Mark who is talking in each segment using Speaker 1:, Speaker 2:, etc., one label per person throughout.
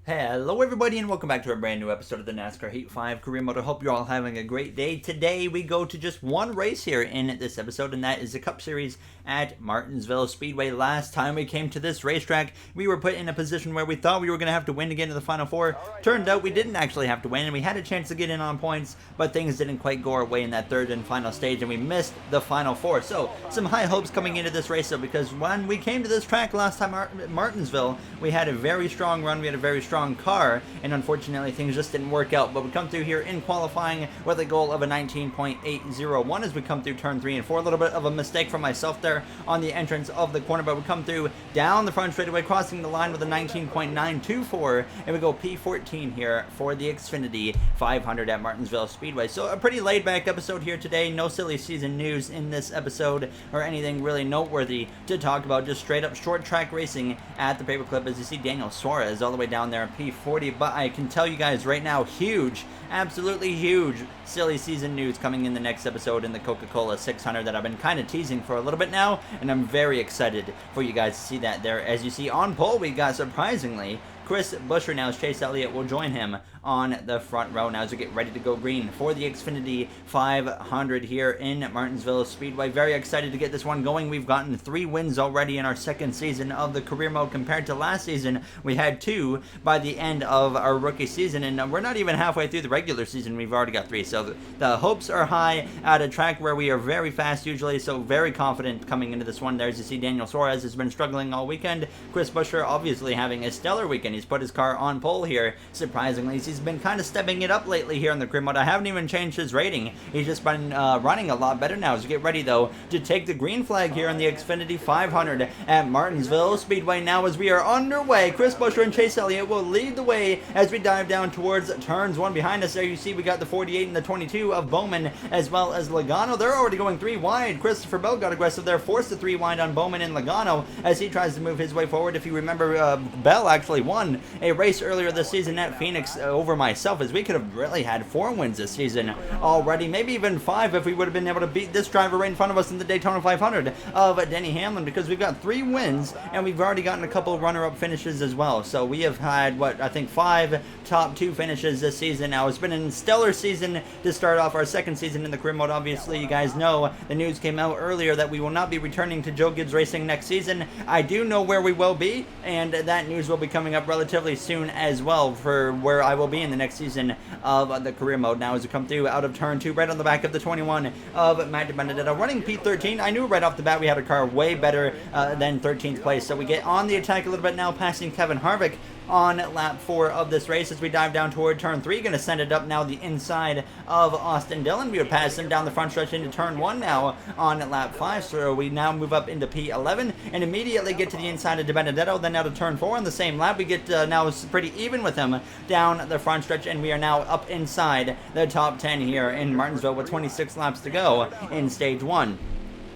Speaker 1: Hello everybody and welcome back to a brand new episode of the NASCAR Heat 5 Career Mode. I hope you're all having a great day. Today we go to just one race here in this episode, and that is the Cup Series at Martinsville Speedway. Last time we came to this racetrack, we were put in a position where we thought we were going to have to win to get into the Final Four. Turned out we didn't actually have to win, and we had a chance to get in on points, but things didn't quite go our way in that third and final stage, and we missed the Final Four. So, some high hopes coming into this race, though, because when we came to this track last time at Martinsville, we had a very strong run, we had a very strong car, and unfortunately things just didn't work out. But we come through here in qualifying with a goal of a 19.801 as we come through turn 3 and 4. A little bit of a mistake from myself there on the entrance of the corner, but we come through down the front straightaway, crossing the line with a 19.924, and we go P14 here for the Xfinity 500 at Martinsville Speedway. So a pretty laid back episode here today. No silly season news in this episode or anything really noteworthy to talk about. Just straight up short track racing at the paperclip as you see Daniel Suarez all the way down there P40. But I can tell you guys right now, huge, absolutely huge silly season news coming in the next episode in the Coca-Cola 600 that I've been kind of teasing for a little bit now, and I'm very excited for you guys to see that there. As you see on pole, we got surprisingly Chris Buescher now as Chase Elliott will join him on the front row now as we get ready to go green for the Xfinity 500 here in Martinsville Speedway. Very excited to get this one going. We've gotten 3 wins already in our second season of the career mode compared to last season. We had 2 by the end of our rookie season, and we're not even halfway through the regular season. We've already got 3, so the hopes are high at a track where we are very fast usually, so very confident coming into this one. There, as you see, Daniel Suarez has been struggling all weekend. Chris Buescher obviously having a stellar weekend. He's put his car on pole here. Surprisingly, he's been kind of stepping it up lately here in the career mode. I haven't even changed his rating. He's just been running a lot better now as we get ready, though, to take the green flag here in the Xfinity 500 at Martinsville Speedway. Now as we are underway, Chris Buescher and Chase Elliott will lead the way as we dive down towards turns 1. Behind us there you see we got the 48 and the 22 of Bowman as well as Logano. They're already going 3 wide. Christopher Bell got aggressive there, forced the 3 wide on Bowman and Logano as he tries to move his way forward. If you remember, Bell actually won a race earlier this season at Phoenix over myself, as we could have really had 4 wins this season already, maybe even 5 if we would have been able to beat this driver right in front of us in the Daytona 500 of Denny Hamlin, because we've got 3 wins and we've already gotten a couple runner-up finishes as well. So we have had, what, I think 5 top 2 finishes this season. Now it's been a stellar season to start off our second season in the career mode. Obviously, you guys know the news came out earlier that we will not be returning to Joe Gibbs Racing next season. I do know where we will be, and that news will be coming up relatively soon as well for where I will be in the next season of the career mode. Now as we come through out of turn 2, right on the back of the 21 of Matt Benedetto, running P13. I knew right off the bat we had a car way better than 13th place, so we get on the attack a little bit now, passing Kevin Harvick on lap 4 of this race as we dive down toward turn 3. Going to send it up now the inside of Austin Dillon. We would pass him down the front stretch into turn 1 now on lap 5. So we now move up into P11 and immediately get to the inside of Benedetto. Then out of turn 4 on the same lap, we get now pretty even with him down the front stretch, and we are now up inside the top 10 here in Martinsville with 26 laps to go in stage 1.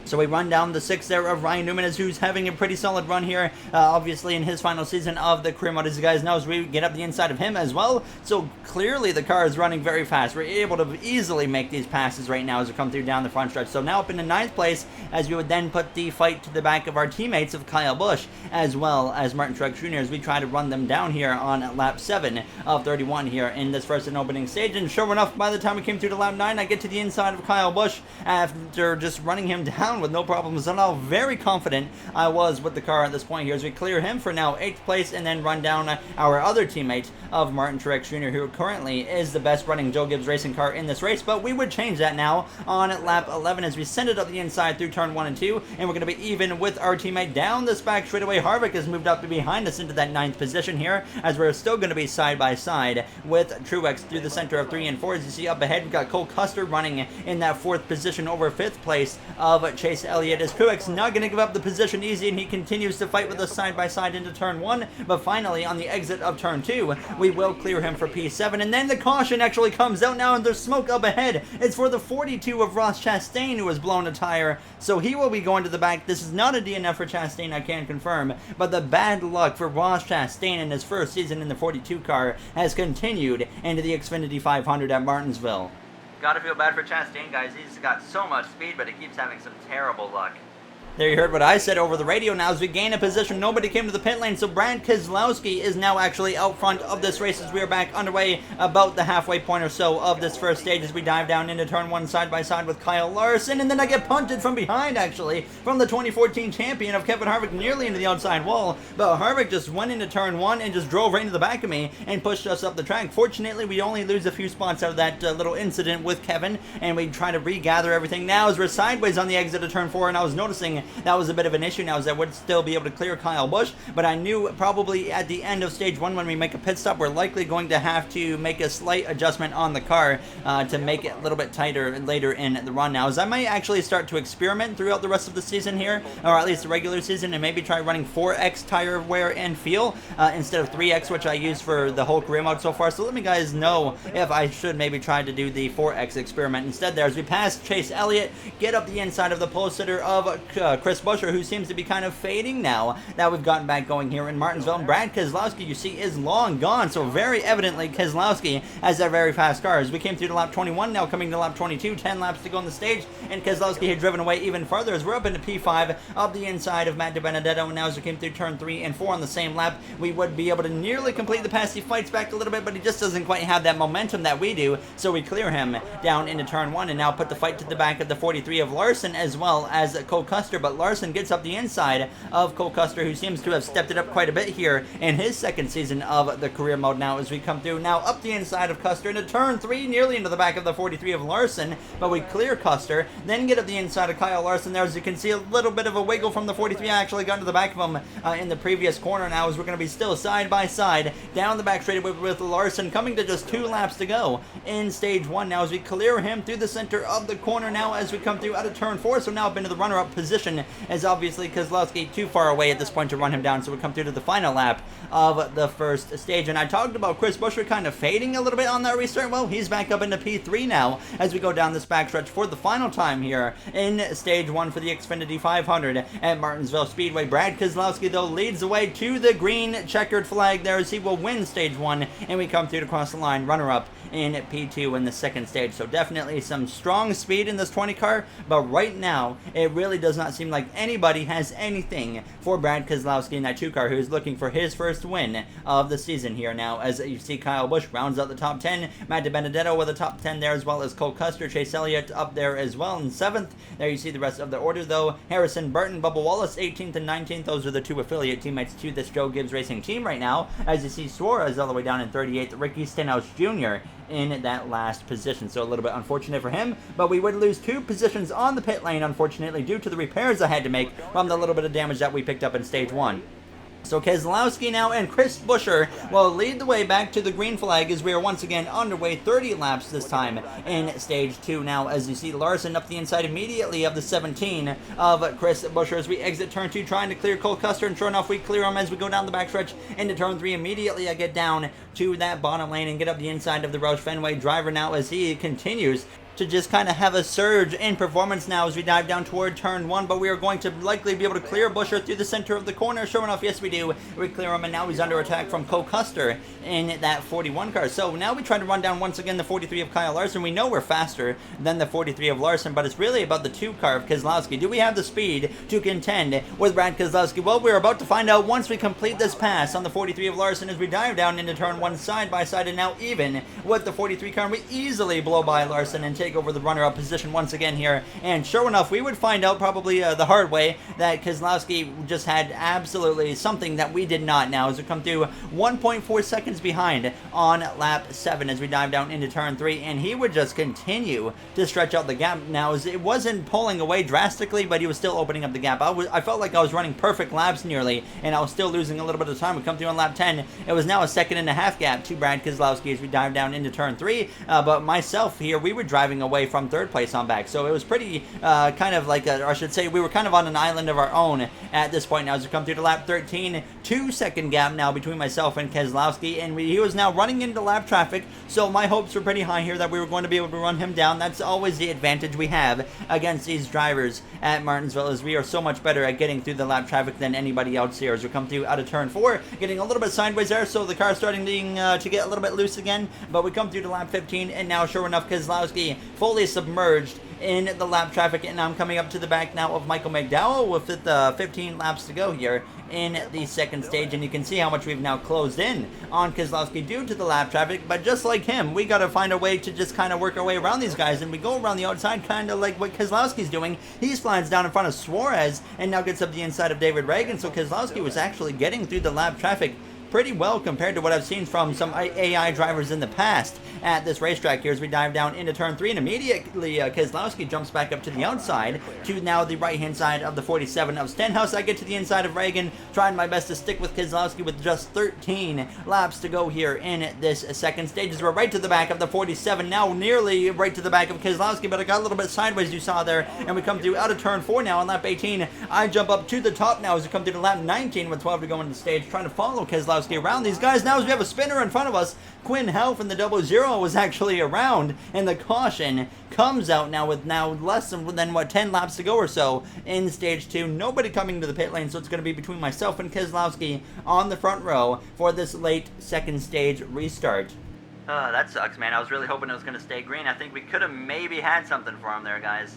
Speaker 1: So we run down the 6th there of Ryan Newman, who's having a pretty solid run here, obviously in his final season of the career mode, as you guys know, as we get up the inside of him as well. So clearly the car is running very fast. We're able to easily make these passes right now as we come through down the front stretch. So now up in the 9th place, as we would then put the fight to the back of our teammates of Kyle Busch as well as Martin Truex Jr. as we try to run them down here on lap 7 of 31 here in this first and opening stage. And sure enough, by the time we came through to lap 9, I get to the inside of Kyle Busch after just running him down with no problems at all. Very confident I was with the car at this point here as we clear him for now 8th place and then run down our other teammate of Martin Truex Jr., who currently is the best running Joe Gibbs Racing car in this race. But we would change that now on lap 11 as we send it up the inside through turn 1 and 2, and we're going to be even with our teammate down this back straightaway. Harvick has moved up to behind us into that 9th position here as we're still going to be side by side with Truex through the center of 3 and 4. As you see up ahead, we've got Cole Custer running in that 4th position over 5th place of Chase Elliott, as Truex not going to give up the position easy, and he continues to fight with us side by side into turn 1. But finally on the exit of turn 2, we will clear him for P7, and then the caution actually comes out now, and there's smoke up ahead. It's for the 42 of Ross Chastain, who has blown a tire, so he will be going to the back. This is not a DNF for Chastain, I can confirm, but the bad luck for Ross Chastain in his first season in the 42 car has continued into the Xfinity 500 at Martinsville. Gotta feel bad for Chastain, guys. He's got so much speed, but he keeps having some terrible luck. There you heard what I said over the radio. Now as we gain a position, nobody came to the pit lane, so Brad Keselowski is now actually out front of this race as we are back underway about the halfway point or so of this first stage as we dive down into turn 1 side by side with Kyle Larson, and then I get punted from behind actually from the 2014 champion of Kevin Harvick nearly into the outside wall, but Harvick just went into turn 1 and just drove right into the back of me and pushed us up the track. Fortunately, we only lose a few spots out of that little incident with Kevin, and we try to regather everything now as we're sideways on the exit of turn 4, and I was noticing that was a bit of an issue now as I would still be able to clear Kyle Busch, but I knew probably at the end of stage 1 when we make a pit stop, we're likely going to have to make a slight adjustment on the car to make it a little bit tighter later in the run now, as I might actually start to experiment throughout the rest of the season here, or at least the regular season, and maybe try running 4X tire wear and feel instead of 3X, which I use for the whole career mode so far. So let me guys know if I should maybe try to do the 4X experiment instead there as we pass Chase Elliott, get up the inside of the pole sitter of Chris Buescher, who seems to be kind of fading now that we've gotten back going here in Martinsville. And Brad Keselowski, you see, is long gone, so very evidently Keselowski has a very fast car. As we came through to lap 21, now coming to lap 22, 10 laps to go on the stage, and Keselowski had driven away even farther as we're up into P5 up the inside of Matt DiBenedetto, and now as we came through turn 3 and 4 on the same lap, we would be able to nearly complete the pass. He fights back a little bit, but he just doesn't quite have that momentum that we do, so we clear him down into turn 1 and now put the fight to the back of the 43 of Larson as well as Cole Custer, but Larson gets up the inside of Cole Custer, who seems to have stepped it up quite a bit here in his second season of the career mode now as we come through now up the inside of Custer into turn 3, nearly into the back of the 43 of Larson, but we clear Custer, then get up the inside of Kyle Larson there. As you can see, a little bit of a wiggle from the 43. I actually got into the back of him in the previous corner now as we're going to be still side by side down the back straight with Larson coming to just 2 laps to go in stage 1 now as we clear him through the center of the corner now as we come through out of turn 4, so now up into the runner-up position as obviously Keselowski too far away at this point to run him down, so we come through to the final lap of the first stage. And I talked about Chris Buescher kind of fading a little bit on that restart. Well, he's back up into P3 now as we go down this backstretch for the final time here in stage 1 for the Xfinity 500 at Martinsville Speedway. Brad Keselowski though leads the way to the green checkered flag there as he will win stage 1, and we come through to cross the line runner-up in P2 in the second stage. So definitely some strong speed in this 20 car, but right now it really does not seem like anybody has anything for Brad Keselowski in that 2 car, who is looking for his first win of the season here now as you see Kyle Busch rounds out the top 10, Matt DiBenedetto with a top 10 there as well as Cole Custer, Chase Elliott up there as well in 7th. There you see the rest of the order though. Harrison Burton, Bubba Wallace 18th and 19th. Those are the 2 affiliate teammates to this Joe Gibbs Racing team right now. As you see Suarez all the way down in 38th, Ricky Stenhouse Jr. in that last position, so a little bit unfortunate for him, but we would lose 2 positions on the pit lane unfortunately due to the repairs I had to make from the little bit of damage that we picked up in stage 1. So Keselowski now and Chris Buescher will lead the way back to the green flag as we are once again underway 30 laps this time in stage 2 now as you see Larson up the inside immediately of the 17 of Chris Buescher as we exit turn 2 trying to clear Cole Custer, and sure enough we clear him as we go down the backstretch into turn 3. Immediately I get down to that bottom lane and get up the inside of the Roush Fenway driver now as he continues to just kind of have a surge in performance now as we dive down toward turn 1, but we are going to likely be able to clear Buescher through the center of the corner. Sure enough, yes we do. We clear him, and now he's under attack from Cole Custer in that 41 car. So now we try to run down once again the 43 of Kyle Larson. We know we're faster than the 43 of Larson, but it's really about the 2 car of Keselowski. Do we have the speed to contend with Brad Keselowski? Well, we're about to find out once we complete this pass on the 43 of Larson as we dive down into turn 1 side by side, and now even with the 43 car, we easily blow by Larson and take over the runner-up position once again here. And sure enough, we would find out probably the hard way that Keselowski just had absolutely something that we did not now as we come through 1.4 seconds behind on lap 7 as we dive down into turn 3, and he would just continue to stretch out the gap now as it wasn't pulling away drastically, but he was still opening up the gap. I felt like I was running perfect laps nearly, and I was still losing a little bit of time. We come through on lap 10. It was now a 1.5 gap to Brad Keselowski as we dive down into turn 3, but myself here, we were driving away from third place on back, so it was pretty kind of like or I should say we were kind of on an island of our own at this point now as we come through to lap 13. 2-second gap now between myself and Keselowski, and he was now running into lap traffic, so my hopes were pretty high here that we were going to be able to run him down. That's always the advantage we have against these drivers at Martinsville, as we are so much better at getting through the lap traffic than anybody else here as we come through out of turn 4, getting a little bit sideways there, so the car's starting to get a little bit loose again, but we come through to lap 15, and now sure enough Keselowski fully submerged in the lap traffic, and I'm coming up to the back now of Michael McDowell with 15 laps to go here in the second stage, and you can see how much we've now closed in on Keselowski due to the lap traffic. But just like him, we got to find a way to just kind of work our way around these guys, and we go around the outside kind of like what Keselowski's doing. He slides down in front of Suarez and now gets up the inside of David Reagan, so Keselowski was actually getting through the lap traffic pretty well compared to what I've seen from some AI drivers in the past at this racetrack here as we dive down into turn 3, and immediately Keselowski jumps back up to the outside to now the right hand side of the 47 of Stenhouse. I get to the inside of Reagan, trying my best to stick with Keselowski with just 13 laps to go here in this second stage as we're right to the back of the 47, now nearly right to the back of Keselowski, but I got a little bit sideways, you saw there, and we come through out of turn 4 now on lap 18. I jump up to the top now as we come through to lap 19 with 12 to go in the stage, trying to follow Keselowski around these guys now as we have a spinner in front of us. Quinn Houff in the 00 was actually around, and the caution comes out now with less than what, 10 laps to go or so in stage 2. Nobody coming to the pit lane, so it's going to be between myself and Keselowski on the front row for this late second stage restart. That sucks, man. I was really hoping it was going to stay green. I think we could have maybe had something for him there, guys.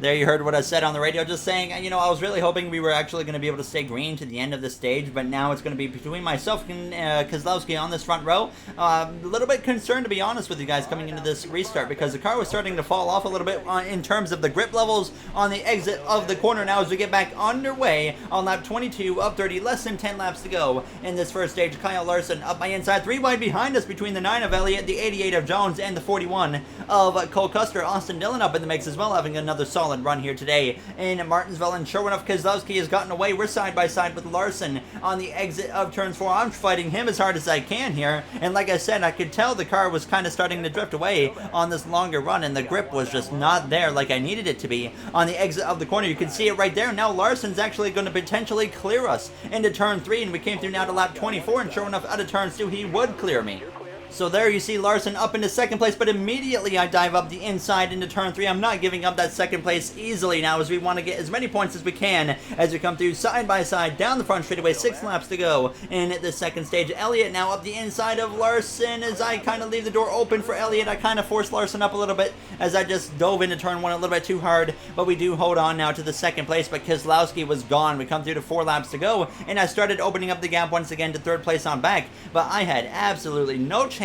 Speaker 1: There you heard what I said on the radio, just saying, you know, I was really hoping we were actually going to be able to stay green to the end of the stage, but now it's going to be between myself and Keselowski on this front row. A little bit concerned, to be honest with you guys, coming into this restart, because the car was starting to fall off a little bit in terms of the grip levels on the exit of the corner now as we get back underway on lap 22 of 30, less than 10 laps to go in this first stage. Kyle Larson up by inside, 3 wide behind us between the 9 of Elliott, the 88 of Jones, and the 41 of Cole Custer. Austin Dillon up in the mix as well, having another solid run here today in Martinsville, and sure enough, Keselowski has gotten away. We're side by side with Larson on the exit of turn 4. I'm fighting him as hard as I can here, and like I said, I could tell the car was kind of starting to drift away on this longer run, and the grip was just not there like I needed it to be on the exit of the corner. You can see it right there. Now Larson's actually going to potentially clear us into turn 3, and we came through now to lap 24, and sure enough, out of turn 2, he would clear me. So there you see Larson up into second place, but immediately I dive up the inside into turn 3. I'm not giving up that second place easily now as we want to get as many points as we can as we come through side by side down the front straightaway. 6 laps to go in the second stage. Elliott now up the inside of Larson as I kind of leave the door open for Elliott. I kind of forced Larson up a little bit as I just dove into turn 1 a little bit too hard, but we do hold on now to the second place, but Keselowski was gone. We come through to 4 laps to go, and I started opening up the gap once again to third place on back, but I had absolutely no chance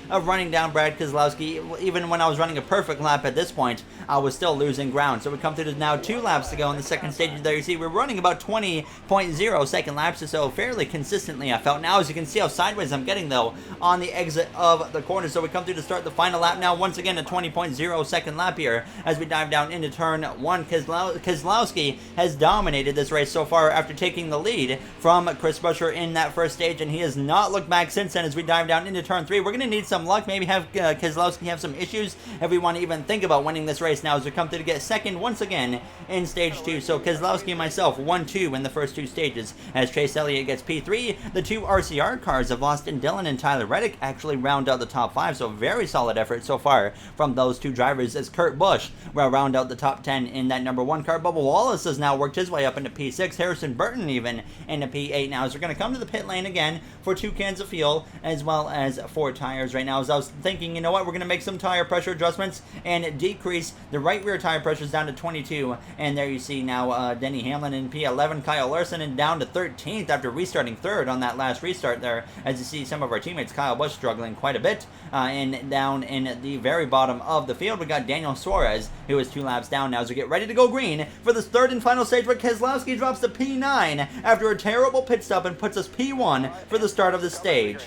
Speaker 1: of running down Brad Keselowski. Even when I was running a perfect lap at this point, I was still losing ground. So we come through to now 2 laps to go in the second stage. There you see we're running about 20.0 second laps or so fairly consistently, I felt. Now as you can see how sideways I'm getting though on the exit of the corner. So we come through to start the final lap now, once again a 20.0 second lap here as we dive down into turn 1. Keselowski has dominated this race so far after taking the lead from Chris Buescher in that first stage, and he has not looked back since then as we dive down into turn 3. We're going to need some luck, maybe have Keselowski have some issues if we want to even think about winning this race now as we come through to get second once again in stage 2. So Keselowski and myself 1-2 in the first 2 stages as Chase Elliott gets P3. The 2 RCR cars of Austin Dillon and Tyler Reddick actually round out the top 5, so very solid effort so far from those 2 drivers as Kurt Busch will round out the top 10 in that number 1 car. Bubba Wallace has now worked his way up into P6, Harrison Burton even into P8 now as we're going to come to the pit lane again for 2 cans of fuel as well as 4 tires right now, as I was thinking, you know what, we're going to make some tire pressure adjustments and decrease the right rear tire pressures down to 22, and there you see now Denny Hamlin in P11, Kyle Larson and down to 13th after restarting 3rd on that last restart there, as you see some of our teammates, Kyle Busch struggling quite a bit, and down in the very bottom of the field we got Daniel Suarez, who is 2 laps down now as we get ready to go green for this 3rd and final stage, where Keselowski drops to P9 after a terrible pit stop and puts us P1 for the start of the stage.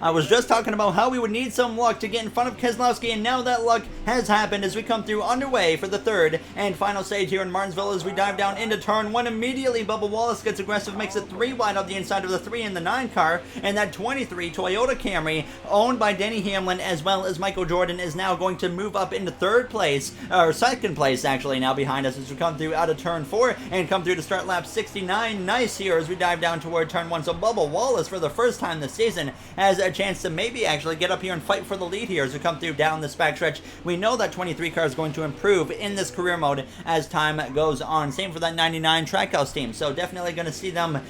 Speaker 1: I was just talking about how we would need some luck to get in front of Keselowski, and now that luck has happened as we come through underway for the 3rd and final stage here in Martinsville as we dive down into turn 1. Immediately, Bubba Wallace gets aggressive, makes it 3 wide on the inside of the 3 and the 9 car, and that 23 Toyota Camry, owned by Denny Hamlin as well as Michael Jordan, is now going to move up into 3rd place, or 2nd place actually, now behind us as we come through out of turn 4 and come through to start lap 69. Nice here as we dive down toward turn 1. So Bubba Wallace, for the first time this season, has a chance to maybe actually get up here and fight for the lead here as we come through down this backstretch. We know that 23 car is going to improve in this career mode as time goes on. Same for that 99 Trackhouse team. So definitely going to see them,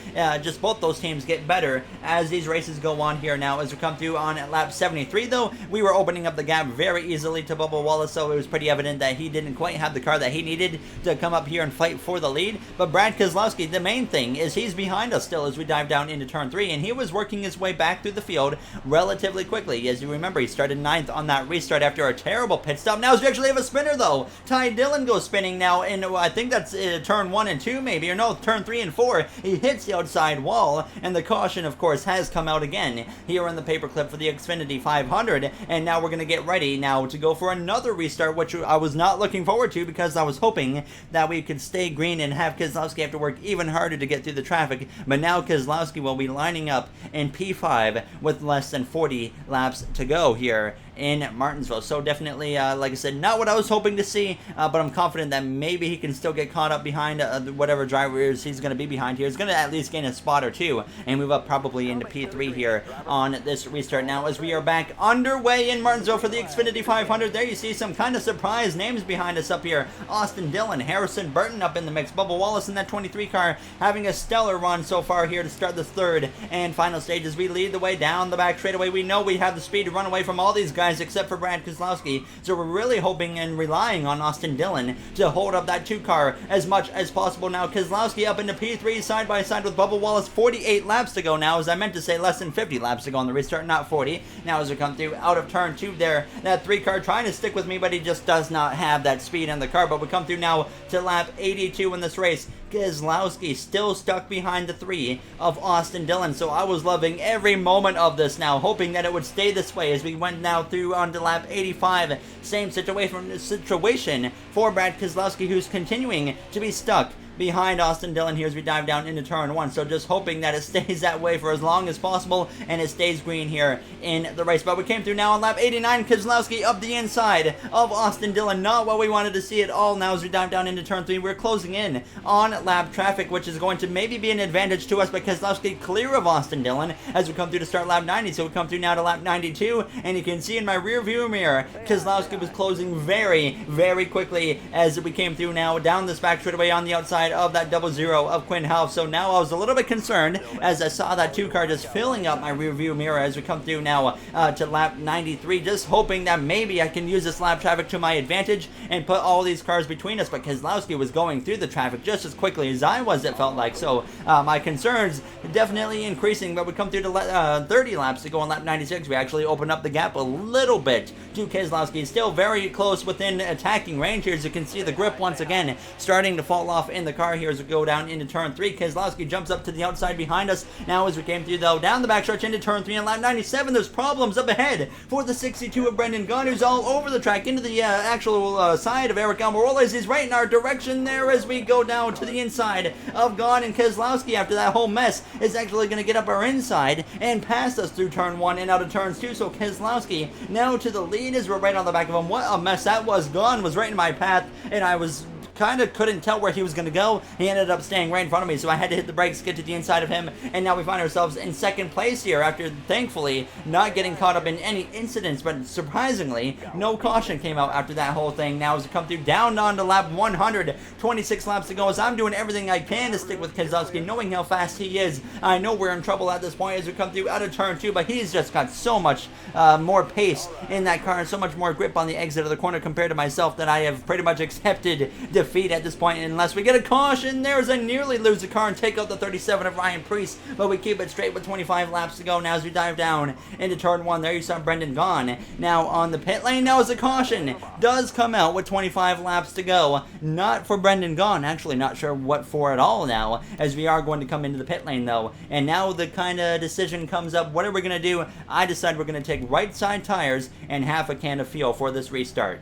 Speaker 1: just both those teams get better as these races go on here now. As we come through on lap 73 though, we were opening up the gap very easily to Bubba Wallace, so it was pretty evident that he didn't quite have the car that he needed to come up here and fight for the lead. But Brad Keselowski, the main thing is he's behind us still as we dive down into turn 3, and he was working his way back through the field relatively quickly. As you remember, he started 9th on that restart after a terrible pit stop. Now we actually have a spinner though. Ty Dillon goes spinning now in, I think that's turn 1 and 2 maybe, or no, turn 3 and 4. He hits the outside wall, and the caution of course has come out again here in the paperclip for the Xfinity 500. And now we're going to get ready now to go for another restart, which I was not looking forward to because I was hoping that we could stay green and have Keselowski have to work even harder to get through the traffic. But now Keselowski will be lining up in P5 with less than 40 laps to go here in Martinsville. So definitely, like I said, not what I was hoping to see, but I'm confident that maybe he can still get caught up behind whatever drivers he's going to be behind here. He's going to at least gain a spot or two and move up probably into P3 here on this restart now as we are back underway in Martinsville for the Xfinity 500. There you see some kind of surprise names behind us up here. Austin Dillon, Harrison Burton up in the mix, Bubba Wallace in that 23 car having a stellar run so far here to start the third and final stage as we lead the way down the back straightaway. We know we have the speed to run away from all these guys except for Brad Keselowski, so we're really hoping and relying on Austin Dillon to hold up that 2 car as much as possible. Now Keselowski up into P3 side by side with Bubba Wallace. 48 laps to go now, as I meant to say less than 50 laps to go on the restart, not 40. Now as we come through out of turn 2 there, that 3 car trying to stick with me, but he just does not have that speed in the car. But we come through now to lap 82 in this race. Keselowski still stuck behind the 3 of Austin Dillon, so I was loving every moment of this now, hoping that it would stay this way as we went now through onto lap 85. Same situation for Brad Keselowski, who's continuing to be stuck behind Austin Dillon here as we dive down into turn 1. So just hoping that it stays that way for as long as possible and it stays green here in the race. But we came through now on lap 89. Keselowski up the inside of Austin Dillon. Not what we wanted to see at all now as we dive down into turn 3. We're closing in on lap traffic, which is going to maybe be an advantage to us, but Keselowski clear of Austin Dillon as we come through to start lap 90. So we come through now to lap 92, and you can see in my rear view mirror Keselowski was closing very, very quickly as we came through now down this back straightaway on the outside of that 00 of Quinn Half. So now I was a little bit concerned as I saw that 2 car just filling up my rear view mirror as we come through now to lap 93, just hoping that maybe I can use this lap traffic to my advantage and put all these cars between us. But Keselowski was going through the traffic just as quickly as I was, it felt like. So my concerns definitely increasing, but we come through to 30 laps to go on lap 96. We actually open up the gap a little bit to Keselowski, still very close within attacking range here. As you can see, the grip once again starting to fall off in the car here as we go down into turn 3. Keselowski jumps up to the outside behind us now as we came through though down the backstretch into turn 3 and lap 97. There's problems up ahead for the 62 of Brendan Gaughan, who's all over the track into the actual side of Eric Almirola. He's right in our direction there as we go down to the inside of Gaughan, and Keselowski, after that whole mess, is actually going to get up our inside and pass us through turn 1 and out of turns 2. So Keselowski now to the lead as we're right on the back of him. What a mess that was. Gaughan was right in my path, and I was kind of couldn't tell where he was going to go. He ended up staying right in front of me, so I had to hit the brakes, get to the inside of him, and now we find ourselves in second place here after, thankfully, not getting caught up in any incidents, but surprisingly, no caution came out after that whole thing. Now as we come through down on to lap 100, 26 laps to go, as I'm doing everything I can to stick with Keselowski, knowing how fast he is. I know we're in trouble at this point as we come through out of turn 2, but he's just got so much more pace in that car and so much more grip on the exit of the corner compared to myself that I have pretty much accepted defeat at this point unless we get a caution. There's a nearly lose the car and take out the 37 of Ryan Preece, but we keep it straight with 25 laps to go now as we dive down into turn 1. There you saw Brendan Gaughan now on the pit lane. Now as a caution does come out with 25 laps to go, not for Brendan Gaughan, actually not sure what for at all now, as we are going to come into the pit lane though. And now the kind of decision comes up, what are we going to do? I decide we're going to take right side tires and half a can of fuel for this restart.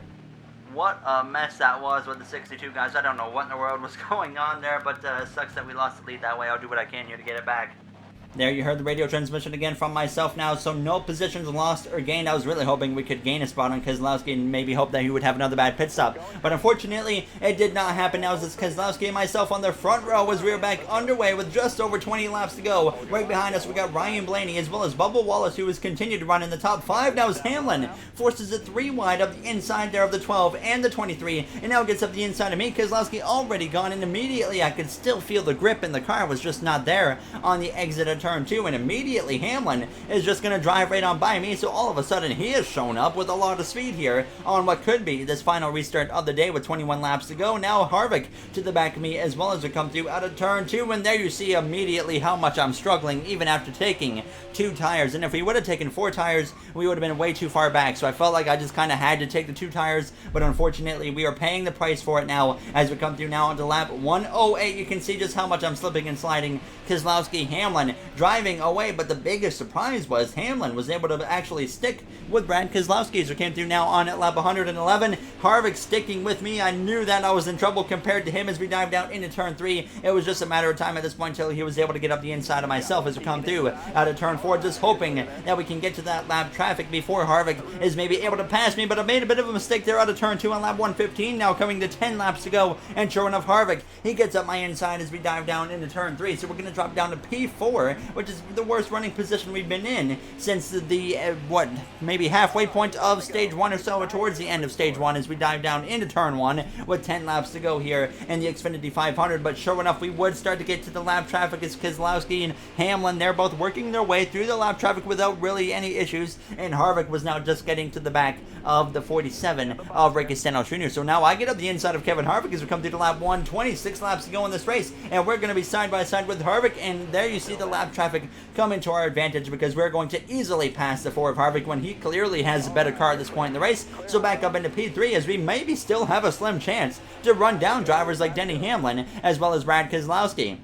Speaker 1: What a mess that was with the 62 guys. I don't know what in the world was going on there, but sucks that we lost the lead that way. I'll do what I can here to get it back. There you heard the radio transmission again from myself now, so no positions lost or gained. I was really hoping we could gain a spot on Keselowski and maybe hope that he would have another bad pit stop. But unfortunately, it did not happen. Now it's Keselowski and myself on the front row as we are back underway with just over 20 laps to go. Right behind us, we got Ryan Blaney as well as Bubba Wallace, who has continued to run in the top 5. Now is Hamlin. Forces it 3 wide up the inside there of the 12 and the 23, and now gets up the inside of me. Keselowski already gone, and immediately I could still feel the grip, and the car was just not there on the exit of turn 2, and immediately Hamlin is just going to drive right on by me, so all of a sudden he has shown up with a lot of speed here on what could be this final restart of the day with 21 laps to go. Now Harvick to the back of me as well as we come through out of turn 2, and there you see immediately how much I'm struggling even after taking 2 tires, and if we would have taken 4 tires, we would have been way too far back, so I felt like I just kind of had to take the 2 tires, but unfortunately we are paying the price for it now as we come through now onto lap 108. You can see just how much I'm slipping and sliding. Keselowski, Hamlin driving away, but the biggest surprise was Hamlin was able to actually stick with Brad Keselowski as we came through now on at lap 111. Harvick sticking with me. I knew that I was in trouble compared to him as we dived down into turn 3. It was just a matter of time at this point until he was able to get up the inside of myself as we come through out of turn 4, just hoping that we can get to that lap traffic before Harvick is maybe able to pass me, but I made a bit of a mistake there out of turn 2 on lap 115. Now coming to 10 laps to go, and sure enough, Harvick, he gets up my inside as we dive down into turn 3, so we're going to drop down to P4, which is the worst running position we've been in since the maybe halfway point of stage 1 or so, or towards the end of stage 1 as we dive down into turn 1 with 10 laps to go here in the Xfinity 500. But sure enough, we would start to get to the lap traffic as Keselowski and Hamlin, they're both working their way through the lap traffic without really any issues, and Harvick was now just getting to the back of the 47 of Ricky Stenhouse Jr. So now I get up the inside of Kevin Harvick as we come through to lap 126 laps to go in this race, and we're going to be side by side with Harvick, and there you see the lap traffic come into our advantage because we're going to easily pass the 4 of Harvick when he clearly has a better car at this point in the race. So back up into P3 as we maybe still have a slim chance to run down drivers like Denny Hamlin as well as Brad Keselowski.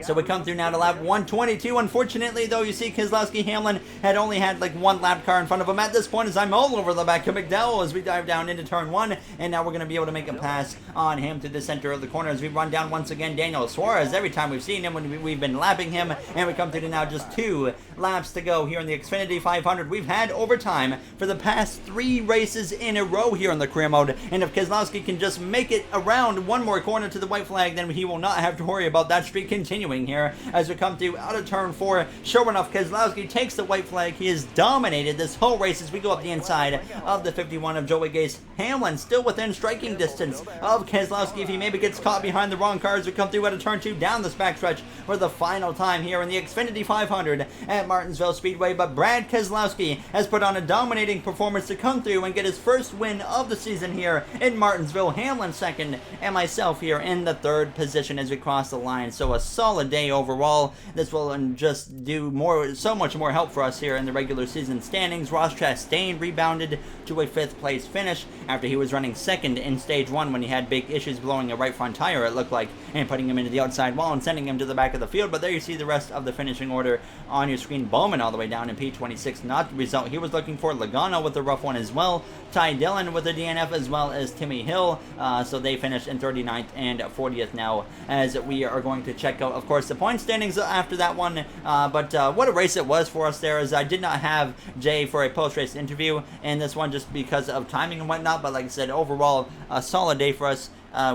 Speaker 1: So we come through now to lap 122. Unfortunately, though, you see Keselowski, Hamlin had only had like 1 lap car in front of him at this point as I'm all over the back of McDowell as we dive down into turn 1, and now we're going to be able to make a pass on him through the center of the corner as we run down once again Daniel Suarez. Every time we've seen him, when we've been lapping him, and we come through to now just 2 laps to go here in the Xfinity 500. We've had overtime for the past 3 races in a row here in the career mode, and if Keselowski can just make it around 1 more corner to the white flag, then he will not have to worry about that streak continuing here as we come through out of turn 4. Sure enough, Keselowski takes the white flag. He has dominated this whole race as we go up the inside of the 51 of Joey Gase. Hamlin still within striking distance of Keselowski if he maybe gets caught behind the wrong car as we come through out of turn 2 down this backstretch for the final time here in the Xfinity 500 at Martinsville Speedway. But Brad Keselowski has put on a dominating performance to come through and get his first win of the season here in Martinsville. Hamlin second, and myself here in the 3rd position as we cross the line. So a solid day overall. This will just do so much more help for us here in the regular season standings. Ross Chastain rebounded to a 5th place finish after he was running 2nd in stage 1 when he had big issues blowing a right front tire, it looked like, and putting him into the outside wall and sending him to the back of the field. But there you see the rest of the finishing order on your screen. Bowman all the way down in P26, not the result he was looking for. Logano with a rough one as well. Ty Dillon with a DNF as well as Timmy Hill. So they finished in 39th and 40th now as we are going to check out, of course, the point standings after that one. But what a race it was for us there, as I did not have Jay for a post-race interview in this one just because of timing and whatnot. But like I said, overall, a solid day for us.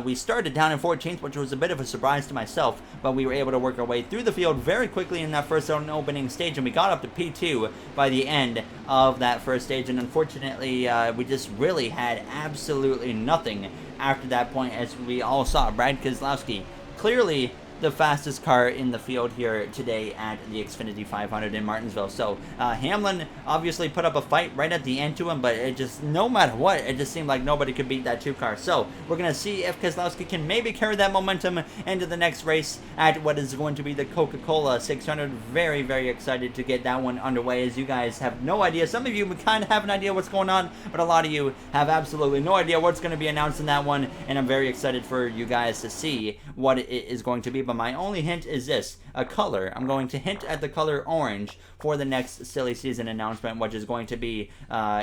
Speaker 1: We started down in 14th, which was a bit of a surprise to myself, but we were able to work our way through the field very quickly in that first opening stage, and we got up to P2 by the end of that first stage. And unfortunately, we just really had absolutely nothing after that point, as we all saw Brad Keselowski clearly the fastest car in the field here today at the Xfinity 500 in Martinsville. So Hamlin obviously put up a fight right at the end to him, but it just, no matter what, it just seemed like nobody could beat that 2 car. So we're going to see if Keselowski can maybe carry that momentum into the next race at what is going to be the Coca-Cola 600. Very, very excited to get that one underway, as you guys have no idea. Some of you kind of have an idea what's going on, but a lot of you have absolutely no idea what's going to be announced in that one, and I'm very excited for you guys to see what it is going to be. but my only hint is this: a color. I'm going to hint at the color orange for the next silly season announcement, which is going to be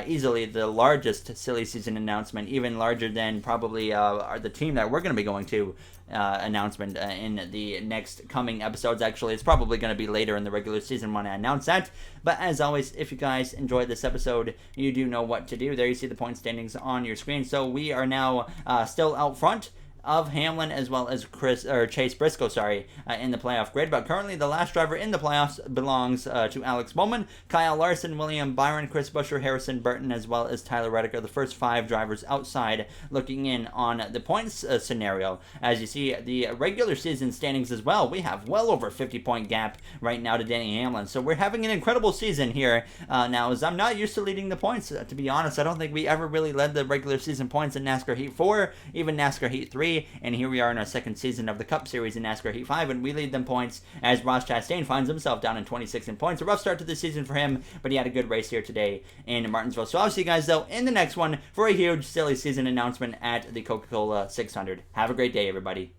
Speaker 1: easily the largest silly season announcement, even larger than probably the team that we're going to be going to announcement in the next coming episodes. Actually, it's probably going to be later in the regular season when I announce that. But as always, if you guys enjoyed this episode, you do know what to do. There you see the point standings on your screen. So we are now still out front of Hamlin as well as Chase Briscoe, in the playoff grid. But currently the last driver in the playoffs belongs to Alex Bowman. Kyle Larson, William Byron, Chris Buescher, Harrison Burton, as well as Tyler Reddick are the first 5 drivers outside looking in on the points scenario. As you see, the regular season standings as well, we have well over 50-point gap right now to Denny Hamlin. So we're having an incredible season here now, as I'm not used to leading the points. To be honest, I don't think we ever really led the regular season points in NASCAR Heat 4, even NASCAR Heat 3. And here we are in our second season of the Cup Series in NASCAR Heat 5, and we lead them points as Ross Chastain finds himself down in 26 in points. A rough start to the season for him, but he had a good race here today in Martinsville. So I'll see you guys, though, in the next one for a huge silly season announcement at the Coca-Cola 600. Have a great day, everybody.